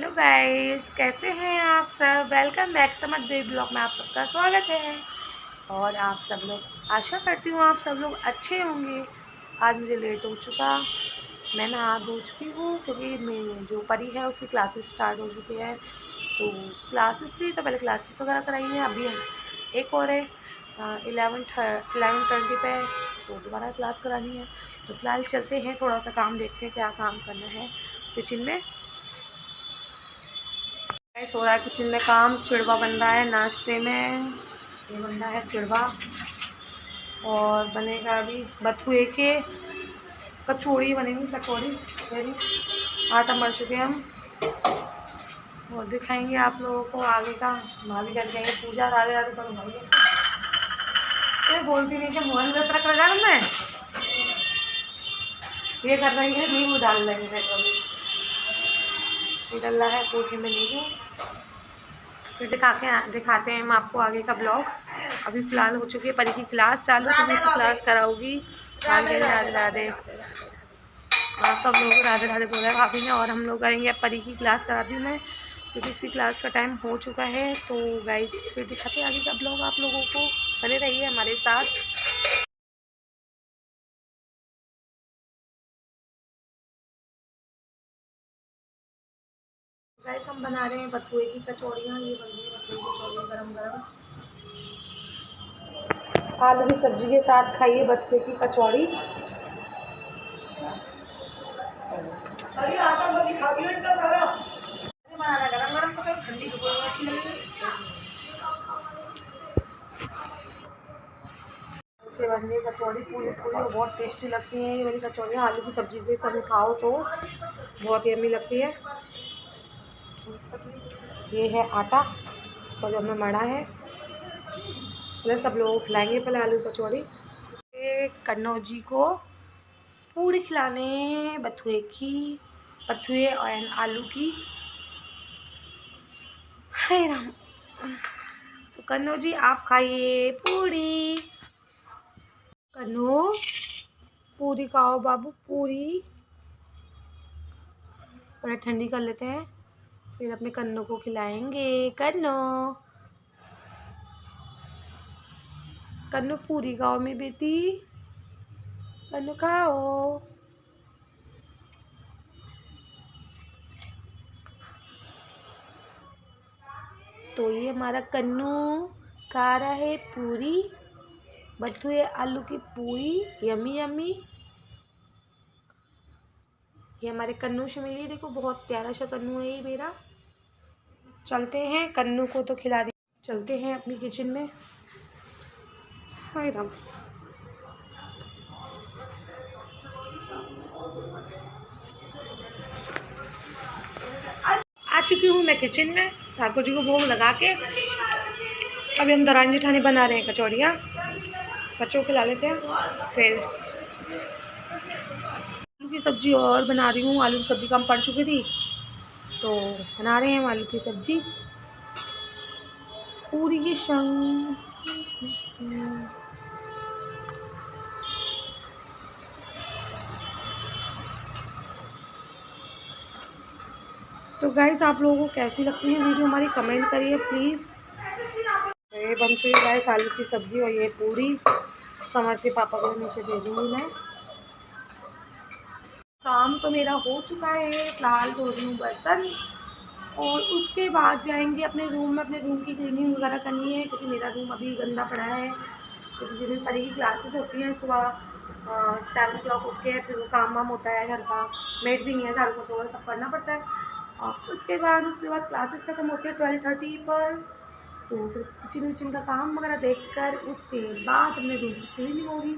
Hello guys, कैसे हैं आप सब। Welcome back summer baby blog में आप सबका स्वागत है। और आप सब लोग, आशा करती हूँ आप सब लोग अच्छे होंगे। आज मुझे लेट हो चुका, मैं नहा धो चुकी हूँ क्योंकि मैं जो परी है उसकी क्लासेस स्टार्ट हो चुकी है। तो क्लासेस थी तो पहले क्लासेस वगैरह कराई हैं, अभी एक और है 11:20 पे, तो दोबारा क्लास करानी है। तो फिलहाल चलते हैं, थोड़ा सा काम देखते हैं क्या काम करना है किचन में। हो रहा है किचन में काम, चिड़वा बन रहा है नाश्ते में। ये बन रहा है चिड़वा और बनेगा अभी बथुए के कचौड़ी बनेगी। कचौड़ी मेरी आटा मर चुके हम, और दिखाएंगे आप लोगों को आगे का। भाभी कर जाएंगे पूजा, राधे राधे करो भाई। ये बोलती नहीं कि मोहन व्रत रख रखा मैं, ये कर रही है नींबू डाल रही है। ये डल रहा है कोठे में नींबू। फिर दिखाते हैं हम आपको आगे का ब्लॉग। अभी फ़िलहाल हो चुकी है परी की क्लास चालू, तो उसकी क्लास कराऊंगी। राधे राधे आप सब लोग राधे राधे बोल रहे हैं भाभी ने, और हम लोग करेंगे परी की क्लास कराती हूँ मैं क्योंकि इसकी क्लास का टाइम हो चुका है। तो गाइस फिर दिखाते हैं आगे का ब्लॉग आप लोगों को, बने रहिए हमारे साथ। गाइस हम बना रहे हैं बथुए की कचौड़ियाँ। ये बन रही है बथुए की कचौड़ियाँ गरम गरम, आलू की सब्जी के साथ खाइए बथुए की कचौड़ी। अरे आटा मत खा लियो इतना सारा, बनाना गरम गरम कचौड़ी, ठंडी कचौड़ी अच्छी लगेगी। इसे बनने कचौड़ी पूरी पूरी बहुत टेस्टी लगती हैं ये वाली कचौड़ियाँ। आलू की सब्ज़ी से कभी खाओ तो बहुत यम्मी लगती है। ये है आटा, इसको जो हमने मढ़ा है, पहले सब लोगों को खिलाएंगे पहले आलू की कचौड़ी। कन्नौजी को पूरी खिलाने बथुए और आलू की। हाय राम। तो कन्नौ जी आप खाइए पूरी। कन्नू पूरी खाओ बाबू, पूरी। थोड़ा ठंडी कर लेते हैं फिर अपने कन्नू को खिलाएंगे। कन्नू कन्नू पूरी खाओ मेरी बेटी, कन्नू खाओ। तो ये हमारा कन्नू खा रहा है पूरी, बथुए आलू की पूरी, यम्मी यम्मी। ये हमारे कन्नू से मिली, देखो बहुत प्यारा सा कन्नू है ये मेरा। चलते हैं कन्नू को तो खिला दी, चलते हैं अपनी किचन में। हाय राम। आ चुकी हूँ मैं किचन में, ठाकुर जी को भोग लगा के। अभी हम दौरान जेठानी बना रहे हैं कचौड़ियाँ, बच्चों को खिला लेते हैं। फिर आलू की सब्ज़ी और बना रही हूँ, आलू की सब्ज़ी कम पड़ चुकी थी तो बना रहे हैं हम आलू की सब्ज़ी पूरी के संग। तो गाइस आप लोगों को कैसी लगती है वीडियो हमारी, कमेंट करिए प्लीज़। तो ये बन चुकी है गाइस आलू की सब्ज़ी और ये पूरी समझ के पापा को नीचे भेजूँगी मैं। काम तो मेरा हो चुका है, फिलहाल धो रही हूँ बर्तन और उसके बाद जाएंगे अपने रूम में। अपने रूम की क्लीनिंग वगैरह करनी है क्योंकि मेरा रूम अभी गंदा पड़ा है। क्योंकि जिस दिन परी की क्लासेस होती हैं सुबह 7 o'clock उठ के, फिर वो काम वाम होता है घर का, मेड भी नहीं है, झाड़ू पोछा सब करना पड़ता है। और उसके बाद क्लासेस ख़त्म होती है 12:30 पर। तो फिर किचन विचन का काम वगैरह देख कर उसके बाद अपने रूम की क्लीनिंग होगी।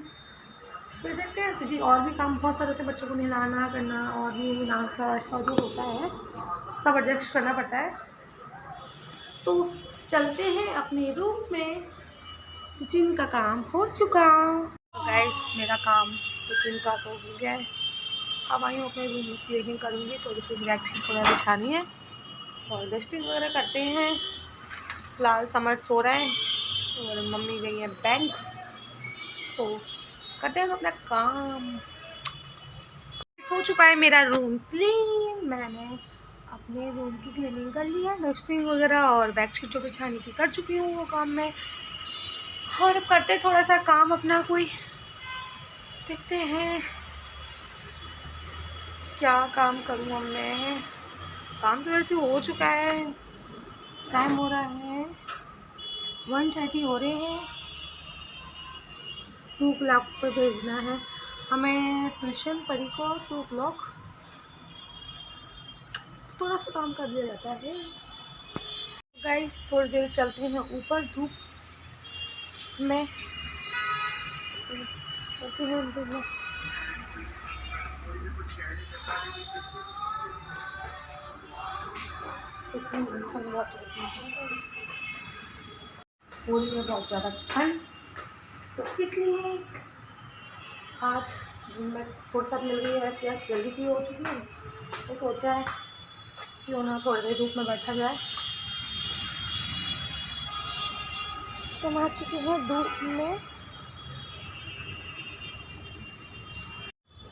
फिर देखते हैं क्योंकि और भी काम बहुत सारे होते हैं, बच्चों को नहलाना करना और भी नाश्ता वाश्ता जो होता है सब एडजस्ट करना पड़ता है। तो चलते हैं अपने रूम में, किचन का काम हो चुका। तो गाइस मेरा काम किचन का तो हो गया है। अब आई हूँ अपने रूम में क्लीनिंग करूँगी, थोड़ी सी वैक्सीन वगैरह बिछानी है और डस्टिंग वगैरह करते हैं। फिलहाल समर सो रहा है और मम्मी गई है बैंक, तो करते हैं अपना काम। हो चुका है मेरा रूम क्लीन, मैंने अब मैं रूम की क्लीनिंग कर ली है, डस्टिंग वगैरह और बेडशीट जो बिछाने की कर चुकी हूँ वो काम में। और अब करते थोड़ा सा काम अपना, कोई देखते हैं क्या काम करूँ अब मैं। काम तो वैसे हो चुका है, टाइम हो रहा है 1:30 हो रहे हैं। 2 o'clock पर भेजना है हमें ट्यूशन परी को। 2 o'clock थोड़ा सा काम कर लिया जाता है। गाइस थोड़ी देर चलते हैं ऊपर, धूप में चलते हैं धूप में। हो रही है बहुत ज़्यादा ठंड, तो इसलिए आज दिन में फुर्सत मिल गई है। वैसे आज जल्दी फ्री हो चुकी हूँ, तो सोचा है क्यों ना थोड़ी देर धूप में बैठा जाए। तो मैं आ चुकी हूँ धूप में।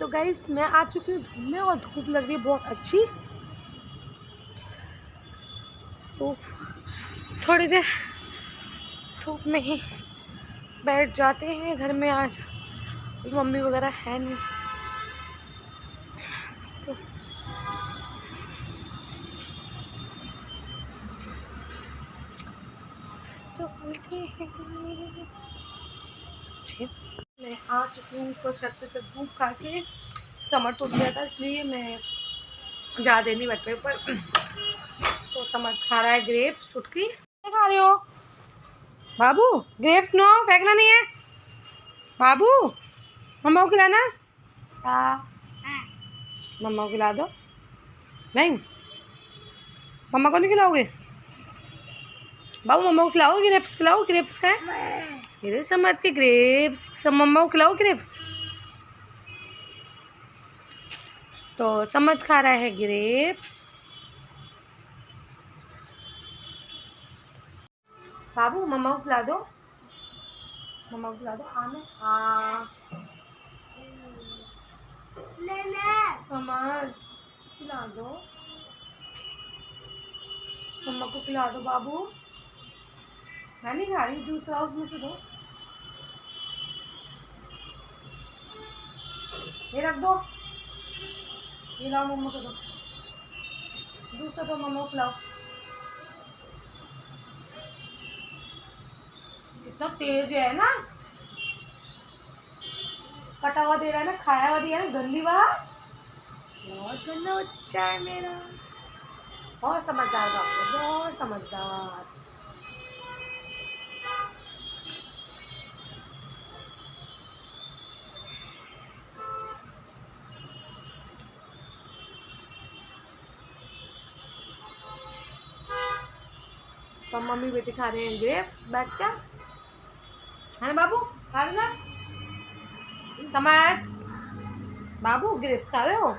तो गाइस मैं आ चुकी हूँ धूप में और धूप लग रही है बहुत अच्छी। तो थोड़ी देर धूप में ही बैठ जाते हैं घर में। आज मम्मी वगैरह है नहीं, तो मैं आ चुकी हूँ ऊपर छत पे से धूप खा के। समर तो गया था इसलिए मैं ज़्यादा नहीं बैठ पाई ऊपर। तो समर खा रहा है ग्रेप्स। छुटकी क्या खा रहे हो बाबू? ग्रेप्स नो, फेंकना नहीं है बाबू। मम्मा को खिलाना। मम्मा को खिला दो। नहीं मम्मा को नहीं खिलाओगे बाबू? मम्मा को खिलाओ ग्रेप्स, खिलाओ ग्रेप्स का है मेरे समझ के ग्रेप्स। सब मम्मा को खिलाओ ग्रेप्स। तो समझ खा रहा है ग्रेप्स। बाबू मम्मा को खिला दो, मम्मा को खिला दो। आने समझ खिला दो, मम्मा को खिला दो बाबू। मैं नहीं खा रही, दूसरा उसमें से दो, ये रख दो, ये लाओ मम्मा को दो, दूसरा दो मम्मा को खिलाओ। इतना तेज है ना, कटा हुआ दे रहा है ना, खाया हुआ दिया ना, गंदी बात। बहुत गंदा बच्चा है मेरा, बहुत समझदार बाबू, बहुत समझदार। तो मम्मी बेटी खा रहे हैं ग्रेप्स बैठ कर, है ना बाबू? खा रहे ना समझ? बाबू ग्रेप्स खा रहे हो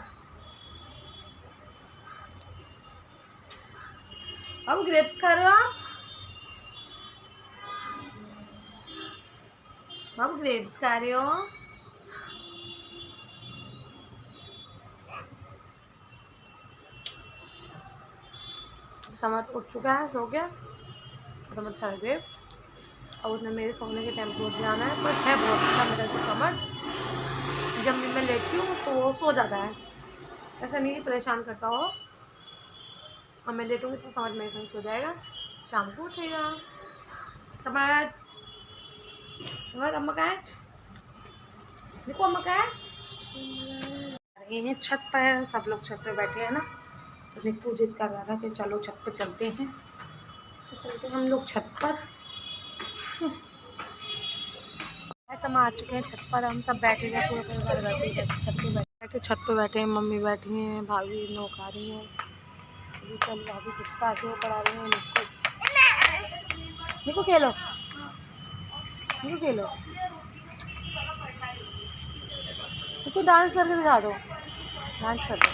बाबू? ग्रेप्स खा रहे हो आप बाबू? ग्रेप्स खा रहे हो? समझ उठ चुका है, सो गया। समझ खा रहे ग्रेप्स। और उसने मेरे सोने के टाइम को जाना है, बट है बहुत अच्छा मेरा जो समझ। जब भी मैं लेटती हूँ तो वो सो जाता है, ऐसा नहीं कि परेशान करता हो। और मैं लेटूँगी तो समझ मेरे संग सो जाएगा, शाम को उठेगा। समझ समझ अम्मा का है, देखो अम्मा का है। ये छत पर सब लोग छत पे बैठे हैं ना, तो निक्कू जिद कर रहा था कि चलो छत पे चलते हैं, तो चलते हैं हम लोग छत पर। ऐसा हम आ चुके हैं छत पर, हम सब बैठे हैं पूरे परिवार बैठे छत पे बैठे, छत पे बैठे हैं। मम्मी बैठी हैं, भाभी नौक आ रही हैं, अभी चल भाभी किसका आगे पढ़ा रहे हैं। निक्कू खेलो, निक्कू खेलो, निक्कू डांस करके दिखा दो, डांस कर दो।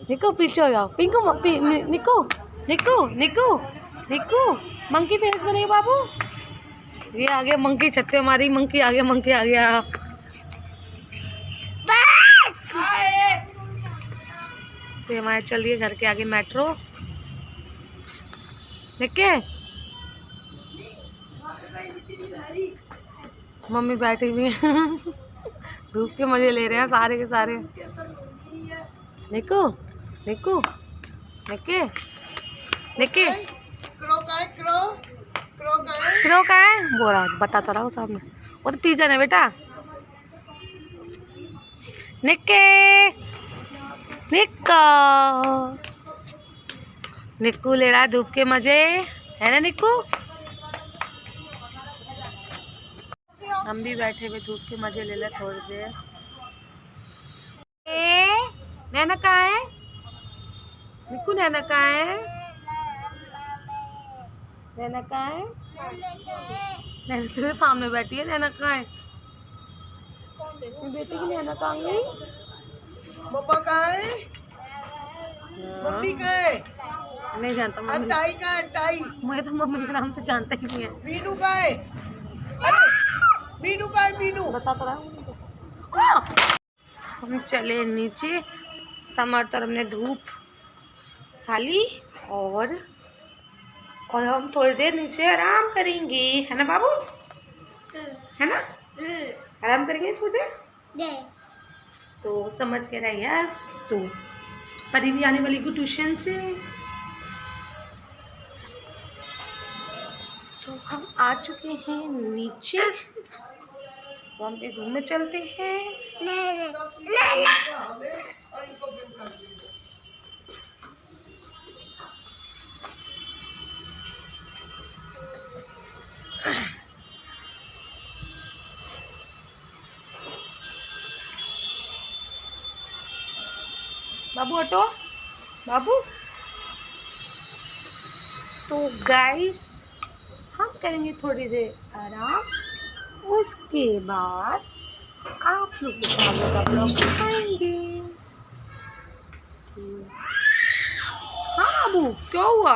निक्कू पीछे हो जाओ, पिंकू निक्कू निक्कू निक्कू निक्कू मंकी फेस बनेगा बाबू। ये आ गया मंकी छत पे, हमारी मंकी आ गया, मंकी आ गया। रास्ते हमारे चल रही है घर के आगे मेट्रो। निक्के मम्मी बैठी हुई है धूप के मजे ले रहे हैं सारे के सारे। निक्कू निक्कू निक्के निक्के क्रो का है बोरा बता तो रहा हूँ सामने। वो तो पिजन है बेटा। निक्के निक्को निक्कू ले रहा है धूप के मजे, है ना निक्कू। हम भी बैठे हुए धूप के मजे ले ले थोड़ी देर। नैना कहाँ है निक्कू? नैना कहाँ है? नैना कहाँ है? नैना तेरे सामने बैठी है। नैना कहाँ है बेटी की? नैना कहाँ गई? पापा कहाँ है? मम्मी कहाँ है? नहीं जानता मम्मी। ताई कहाँ है? ताई मैं तो मम्मी के नाम से जानता ही नहीं है। मीनू कहाँ है? मीनू कहाँ है? मीनू बता तो रहा हूँ। हम चले नीचे, हमारी तरफ ने धूप खाली और हम थोड़ी देर नीचे आराम करेंगे, है ना बाबू? है ना? आराम करेंगे थोड़ी देर। तो समझ के रहे यस। तो परी भी आने वाली को ट्यूशन से, तो हम आ चुके हैं नीचे। तो हम एक रूम में चलते हैं। बाबू हटो बाबू। तो गाइस हम करेंगे थोड़ी देर आराम, उसके बाद आप लोग के सामने का ब्लॉग दिखाएंगे। हाँ बाबू क्या हुआ?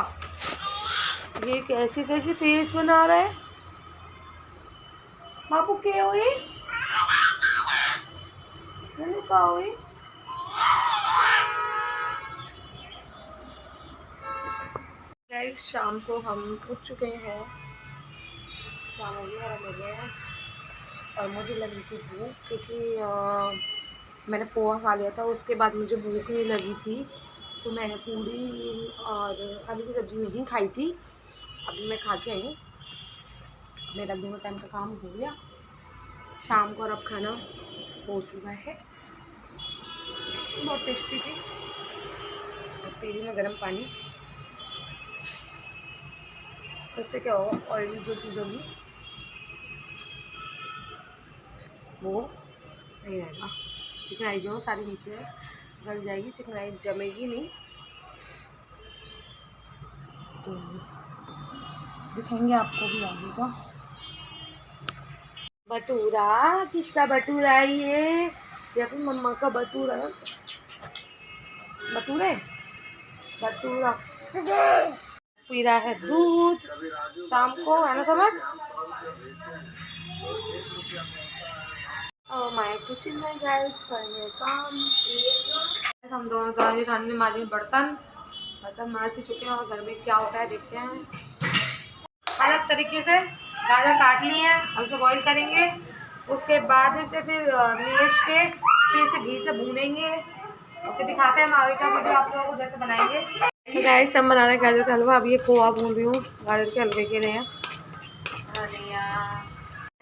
ये कैसी कैसी फेस बना रहा है बाबू? क्या हुई? क्या हुई? गाइस शाम को हम उठ चुके हैं, शाम हो गया है और मुझे लग रही थी भूख, क्योंकि मैंने पोहा खा लिया था। उसके बाद मुझे भूख नहीं लगी थी, तो मैंने पूरी और आलू की सब्ज़ी नहीं खाई थी। अभी मैं खा के आई हूँ, मेरा दोनों टाइम का काम हो गया शाम को, और अब खाना हो चुका है। बहुत टेस्टी थी। और पी रही मैं गर्म पानी, उससे क्या होगा, ऑयली जो चीज़ होगी वो सही रहेगा। चिकनाई जो सारी नीचे गल जाएगी, चिकनाई जमेगी नहीं। तो दिखाएंगे आपको भी आगे का। भटूरा, किसका भटूरा है ये अपनी मम्मा का भटूरा है। भटूरे भटूरा पी रहा है दूध शाम को, है ना समझ? और माय किचन में गाइस करेंगे काम। हम दोनों दादी रानी ने मारे बर्तन माज चुके हैं, और घर में क्या होता है देखते हैं। अलग तरीके से गाजर काट लिए हैं, अब उसे बॉईल करेंगे। उसके बाद से फिर मेश के फिर से घी से भूनेंगे, और फिर दिखाते हैं हम आगे का वीडियो आप लोगों को जैसे बनाएंगे। तो गाइस हम बना रहे हैं गाजर का हलवा। अब ये खोआ भून रही हूँ गाजर के हलवे के लिए।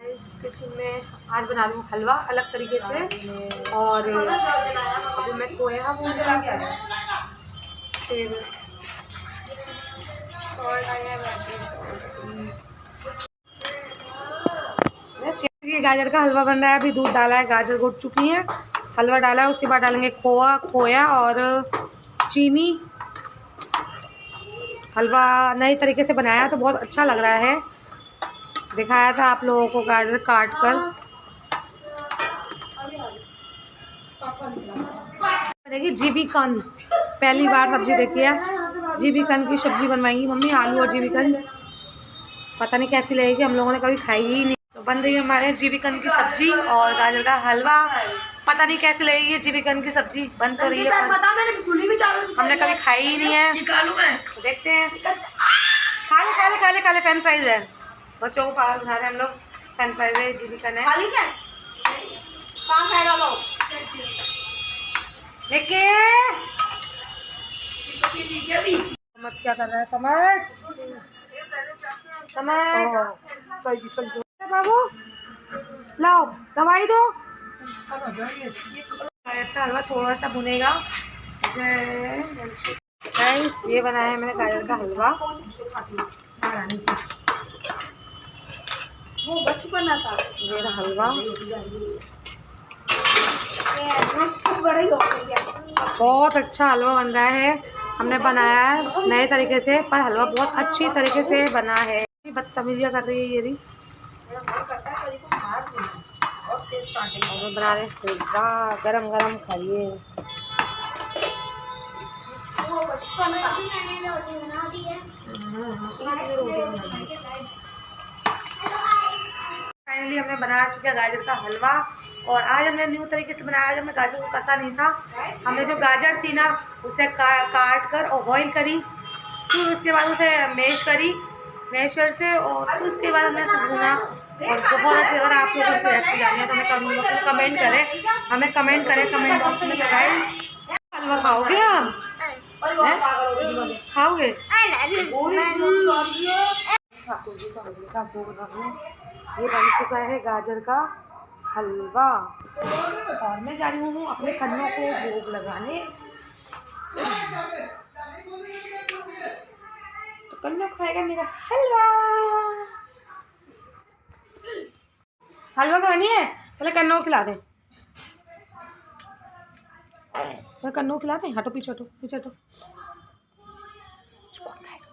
इस किचन में आज बना रही हूँ हलवा अलग तरीके से, और अभी मैं खोया भून रही हूँ। फिर ये गाजर का हलवा बन रहा है। अभी दूध डाला है, गाजर घुट चुकी है, हलवा डाला है, उसके बाद डालेंगे खोया और चीनी। हलवा नए तरीके से बनाया तो बहुत अच्छा लग रहा है। दिखाया था आप लोगों को गाजर काट कर। बनेगी जीवीकन, पहली बार सब्जी देखी है। जीवीकन की सब्जी बनवाएंगी मम्मी, आलू और जीवीकन। पता नहीं कैसी लगेगी, हम लोगों ने कभी खाई ही नहीं। तो बन रही है हमारे जीवीकन की सब्जी और गाजर का हलवा। पता नहीं कैसे लगेगी ये चिकन की सब्जी, बन तो रही है पता मैंने खुली भी चावल हमने कभी खाई ही नहीं है। निकालू मैं, देखते हैं। खा ले फ्रेंच फ्राइज है, बच्चों को पागल बना रहे हैं हम लोग। फ्रेंच फ्राइज है, चिकन है। खाली क्या कहाँ खाएगा वो लेके अभी समझ क्या कर रहा है, समझ बाबू लाओ दवाई दो। गाजर का हलवा थोड़ा सा भुनेगा। गाइस ये बनाया है मैंने गाजर का हलवा। वो बचपना था ये रहा हलवा, बड़ा ही हो गया। बहुत अच्छा हलवा बन रहा है। हमने बनाया है नए तरीके से, पर हलवा बहुत अच्छी तरीके से बना है। बदतमीजियाँ कर रही है ये रही। बना रहे गरम गरम खाइए। फाइनली हमने बना चुका गाजर का हलवा, और आज हमने न्यू तरीके से बनाया। आज हमने गाजर को कसा नहीं था, हमने जो गाजर थी ना उसे काट कर और बॉईल करी, फिर उसके बाद उसे मैश करी मैशर से, और उसके बाद हमने उसे भुना। और बहुत अच्छी, अगर आप लोगों को रेसिपी जाननी है तो हमें कमेंट करें, कमेंट बॉक्स में। गाइस हलवा खाओगे आप? खाओगे? ये बन चुका है गाजर का हलवा, और मैं जा रही हूँ अपने कन्नों को भोग लगाने। तो कन्नों खाएगा मेरा हलवा। हलवा खानी है, पहले कन्नों को खिला दें। कन्नों को खिला दें। हटो पीछे हटो। कौन खाएगा?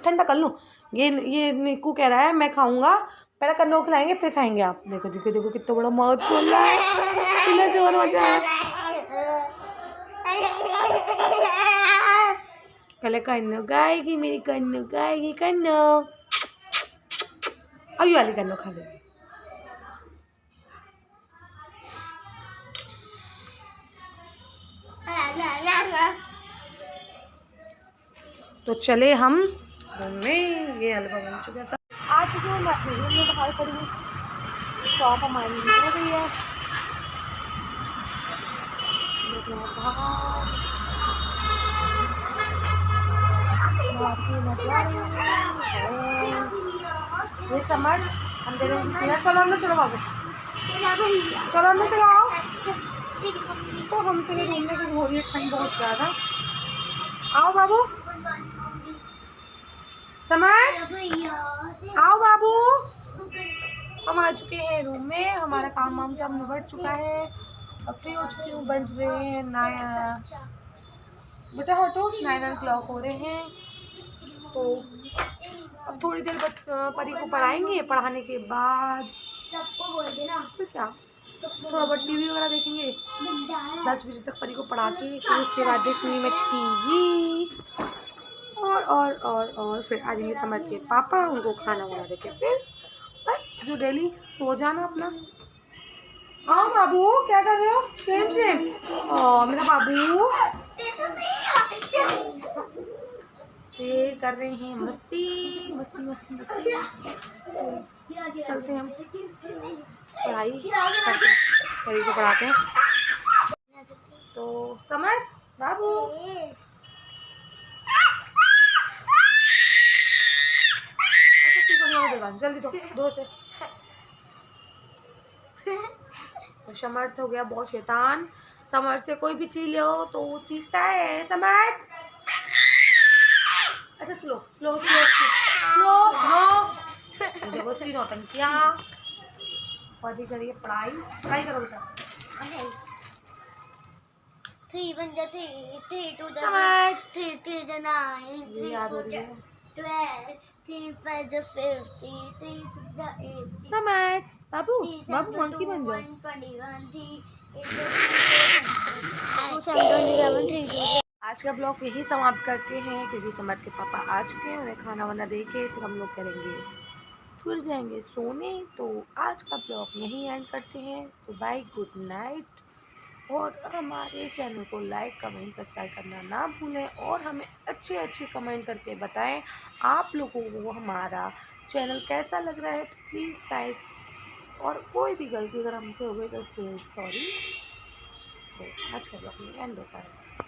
ठंडा कर लूँ। ये निक्कू कह रहा है मैं खाऊंगा, पहले कन्नों को खिलाएंगे फिर खाएंगे आप। देखो कितना बड़ा माउथ खोल रहा है, कितना जोर मचा है। पहले कन्नों गाएगी, मेरी कन्नों गाएगी। कन्नों अभी वाली कन्नों खा ले। तो चले हम में। ये हलवा बन चुका था। आ चुके हैं, मैं अपने रूम में बाहर खड़ी हूँ। शॉप हमारी हो गई है। ये समझ हम दे रहे। चलो अंदर चलो बाबू, चलो अंदर चलो आओ। तो हम चले घूमने की, हो रही है ठंड बहुत ज़्यादा। आओ बाबू, समझ आओ बाबू। हम आ चुके हैं रूम में, हमारा काम वाम सब निबट चुका है, अब फ्री हो चुकी हूँ। बज रहे हैं बेटा हटो, 9 o'clock हो रहे हैं। तो अब थोड़ी देर परी को पढ़ाएंगे, पढ़ाने के बाद सबको बोल देना फिर क्या, थोड़ा बहुत टीवी वगैरह देखेंगे। 10 बजे तक परी को पढ़ा के फिर उसके बाद देखूँगी मैं टीवी, और फिर आ जाएंगे समझ के पापा, उनको खाना वाना देके फिर बस जो डेली सो जाना अपना। आओ बाबू, क्या कर रहे हो? शेम मेरा बाबू ये कर रहे हैं मस्ती। तो चलते हैं हम पढ़ाई करते हैं, परी को पढ़ाते हैं। तो समझ बाबू, जल्दी दो से। तो समर्थ हो गया बहुत शैतान। समर्थ से कोई भी चीज लो तो वो चीखता है। समर्थ अच्छा स्लो नो। देखो उसकी नौटंकियाँ। पढ़ी करिए, पढ़ाई करो बेटा। 3 1 3 3 2 समझ 3 3 9 3 याद हो 4 रही है। 12 3 5 50 3 6 8 समझ बाबू मंकी बन जाओ। 21 3 8 2 7 27 3 आ आज का ब्लॉग यही समाप्त करते हैं, क्योंकि समर के पापा आ चुके हैं, उन्हें खाना वाना दे के फिर हम लोग करेंगे, फिर जाएंगे सोने। तो आज का ब्लॉग यहीं एंड करते हैं। तो बाय, गुड नाइट। और हमारे चैनल को लाइक कमेंट सब्सक्राइब करना ना भूलें, और हमें अच्छे अच्छे कमेंट करके बताएं आप लोगों को हमारा चैनल कैसा लग रहा है। तो प्लीज़ गाइस, और कोई भी गलती अगर हमसे हो गई तो उसके लिए सॉरी। तो आज का ब्लॉग एंड होता है।